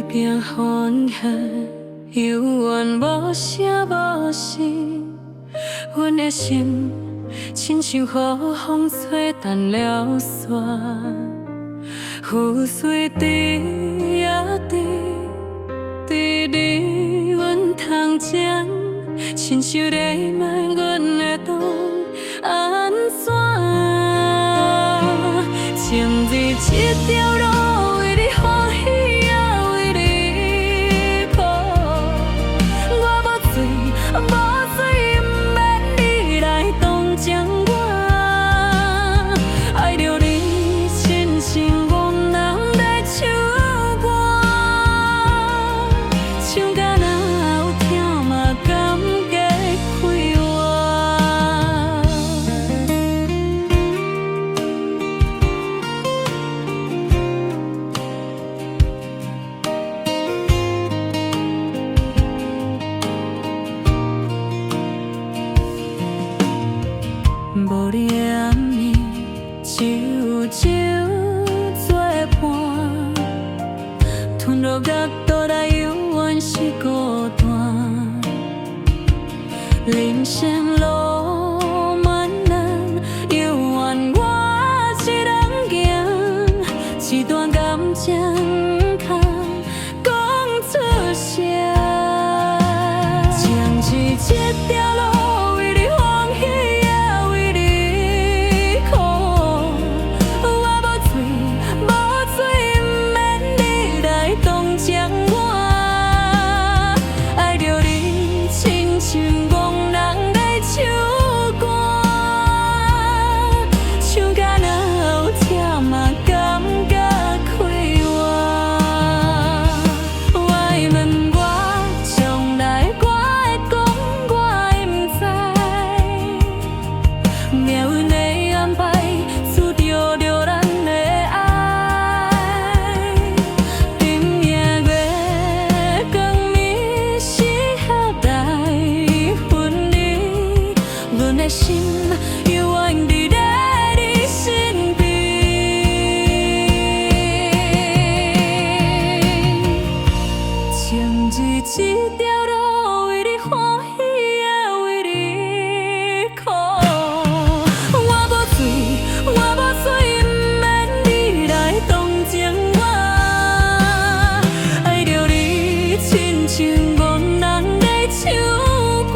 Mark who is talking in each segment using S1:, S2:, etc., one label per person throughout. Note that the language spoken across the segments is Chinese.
S1: 边欢喜，犹原无声无息。阮的心亲像雨风吹淡了线，雨水滴呀滴，滴离阮窗前，亲像在问阮会当安怎？情字一条路，为你欢喜也为你苦。我无罪，无罪，不免你来当将我。爱着你，亲像憨人在唱歌，唱甲若有疼嘛甘加快活。无你的暗暝，酒酒作伴，吞落角倒来永远是孤单。人生路漫漫，犹原我一人行，一段感情空讲出声，情是一条路，为你欢喜。将我爱着你，亲像憨人在唱歌，唱甲若有疼嘛甘加快活。我会问我将来我会讲我会不知，命运的安排注定着咱的爱。阮的心永远伫咧你身边，情字一条路，为你欢喜也为你苦。我无罪，我无罪，不免你来当将我。爱着你，亲像憨人在唱歌。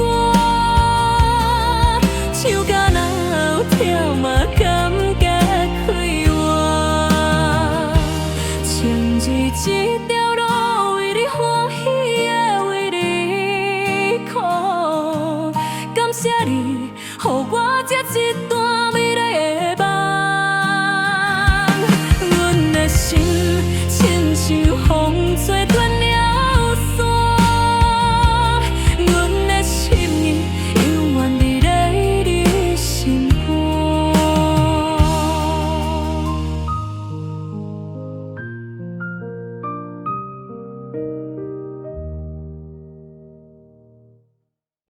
S1: 唱甲若有疼嘛甘加快活，情字一条路，为你欢喜也为你苦。感谢你，予我这一段美丽的梦。阮的心亲像风吹断了线，阮的心意永远伫咧你心肝。